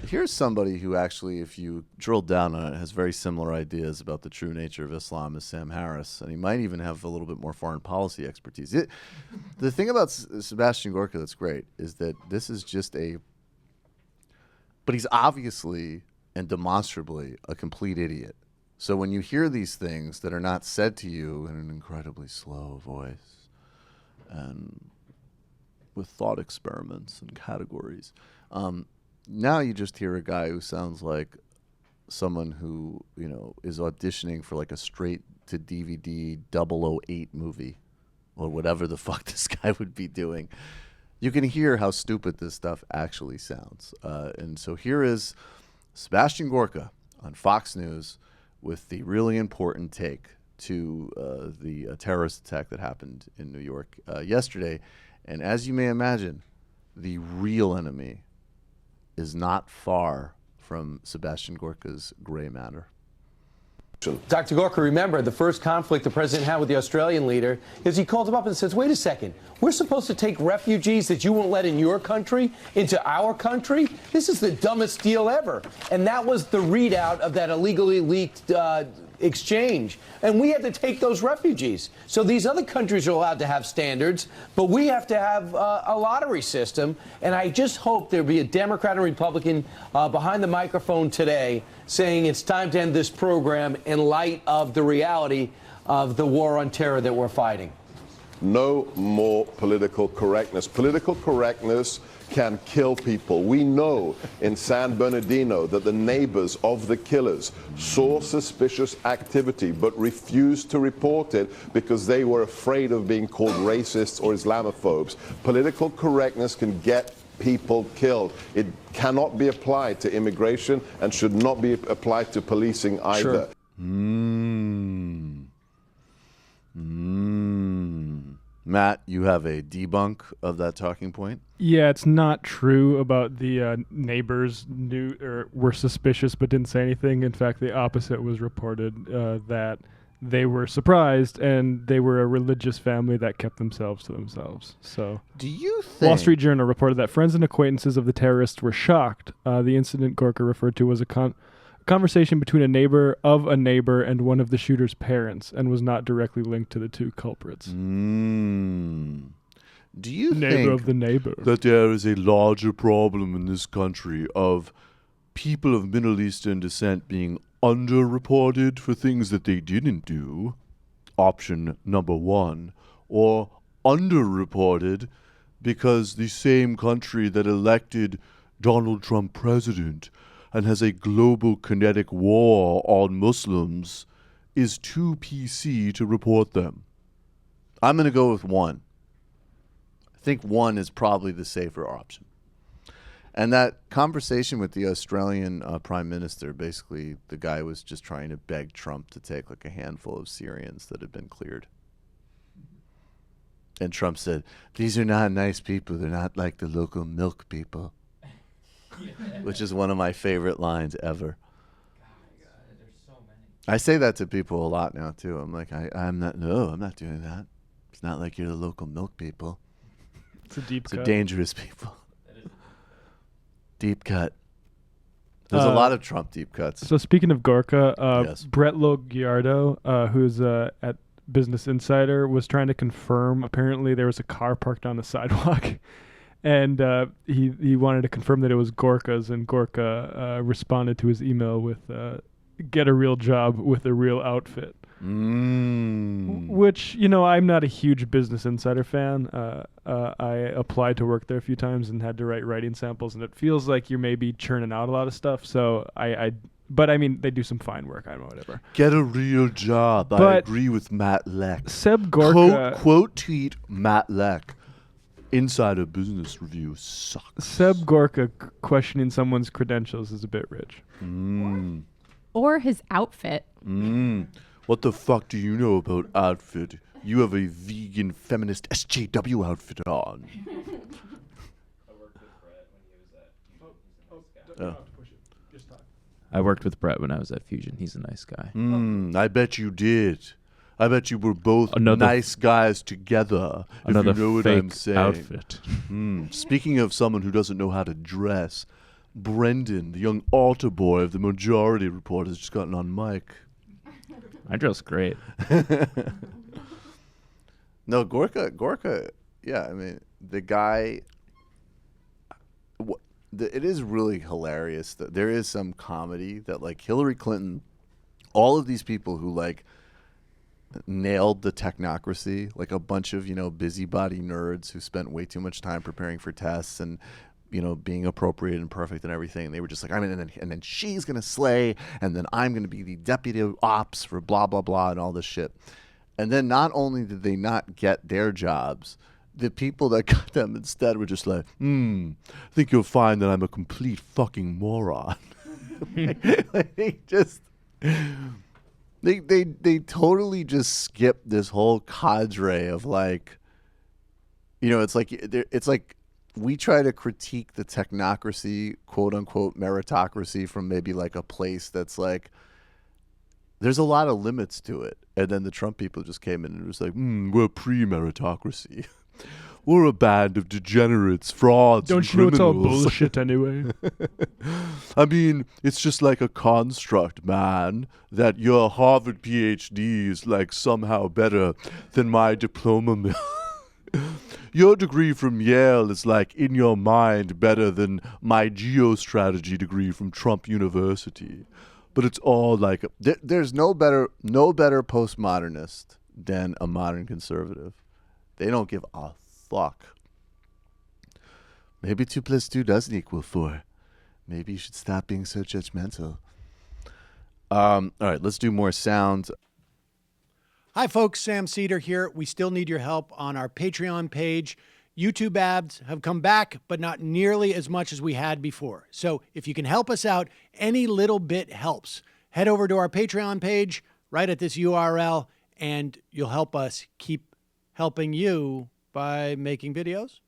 Here's somebody who actually, if you drill down on it, has very similar ideas about the true nature of Islam as Sam Harris, and he might even have a little bit more foreign policy expertise. The thing about Sebastion Gorka that's great is that this is just but he's obviously and demonstrably a complete idiot. So when you hear these things that are not said to you in an incredibly slow voice and with thought experiments and categories, now you just hear a guy who sounds like someone who, is auditioning for like a straight to DVD 008 movie or whatever the fuck this guy would be doing. You can hear how stupid this stuff actually sounds. And so here is Sebastian Gorka on Fox News with the really important take to the terrorist attack that happened in New York yesterday. And as you may imagine, the real enemy is not far from Sebastian Gorka's gray matter. Dr. Gorka, remember the first conflict the president had with the Australian leader is he called him up and says, wait a second, we're supposed to take refugees that you won't let in your country into our country? This is the dumbest deal ever. And that was the readout of that illegally leaked exchange. And we had to take those refugees. So these other countries are allowed to have standards, but we have to have a lottery system. And I just hope there'll be a Democrat and Republican behind the microphone today saying it's time to end this program in light of the reality of the war on terror that we're fighting. No more political correctness. Political correctness can kill people. We know in San Bernardino that the neighbors of the killers saw suspicious activity but refused to report it because they were afraid of being called racists or Islamophobes. Political correctness can get people killed. It cannot be applied to immigration and should not be applied to policing either. Sure. Matt, you have a debunk of that talking point? Yeah, it's not true about the neighbors knew or were suspicious but didn't say anything. In fact, the opposite was reported, that they were surprised and they were a religious family that kept themselves to themselves. So, do you think Wall Street Journal reported that friends and acquaintances of the terrorists were shocked. The incident Gorka referred to was a conversation between a neighbor and one of the shooter's parents and was not directly linked to the two culprits. Do you Neighbor of the neighbor. that there is a larger problem in this country of people of Middle Eastern descent being underreported for things that they didn't do, option number one, or underreported because the same country that elected Donald Trump president and has a global kinetic war on Muslims is too PC to report them? I'm going to go with one. I think one is probably the safer option. And that conversation with the Australian Prime Minister, basically the guy was just trying to beg Trump to take like a handful of Syrians that had been cleared. And Trump said, these are not nice people. They're not like the local milk people. Which is one of my favorite lines ever. There's so many. I say that to people a lot now, too. I'm like, I'm not doing that. It's not like you're the local milk people. It's a deep cut. It's a dangerous people. Deep cut. There's a lot of Trump deep cuts. So speaking of Gorka, Yes. Brett Logiardo, who's at Business Insider, was trying to confirm. Apparently there was a car parked on the sidewalk. And he wanted to confirm that it was Gorka's, and Gorka responded to his email with, get a real job with a real outfit. Which, I'm not a huge Business Insider fan. I applied to work there a few times and had to write writing samples, and it feels like you're maybe churning out a lot of stuff. So but I mean, they do some fine work. I don't know, whatever. Get a real job. I But agree with Matt Leck. Seb Gorka... Quote tweet Matt Leck. Insider Business Review sucks. Seb Gorka questioning someone's credentials is a bit rich. Or his outfit. What the fuck do you know about outfit? You have a vegan feminist SJW outfit on. I worked with Brett when I was at Fusion. He's a nice guy. I bet you did. I bet you were both nice guys together. Another if you know what fake I'm saying. outfit. Speaking of someone who doesn't know how to dress, Brendan, the young altar boy of the Majority Report, has just gotten on mic. I dress great. No, Gorka, yeah, I mean, the guy, it is really hilarious that there is some comedy that, like, Hillary Clinton, all of these people who, like, nailed the technocracy, like a bunch of, busybody nerds who spent way too much time preparing for tests and, being appropriate and perfect and everything. And they were just like, and then she's going to slay, and then I'm going to be the deputy ops for blah, blah, blah, and all this shit. And then not only did they not get their jobs, the people that got them instead were just like, I think you'll find that I'm a complete fucking moron. They totally just skipped this whole cadre of, like, it's like we try to critique the technocracy, quote unquote meritocracy, from maybe like a place that's like, there's a lot of limits to it. And then the Trump people just came in and was like, we're pre-meritocracy. We're a band of degenerates, frauds, Don't you know it's all bullshit anyway? I mean, it's just like a construct, man, that your Harvard PhD is like somehow better than my diploma. Your degree from Yale is like, in your mind, better than my geostrategy degree from Trump University. But it's all like, there's no better postmodernist than a modern conservative. They don't give a fuck. Maybe 2 + 2 doesn't equal 4. Maybe you should stop being so judgmental. All right, let's do more sound. Hi, folks. Sam Seder here. We still need your help on our Patreon page. YouTube ads have come back, but not nearly as much as we had before. So if you can help us out, any little bit helps. Head over to our Patreon page right at this URL, and you'll help us keep helping you by making videos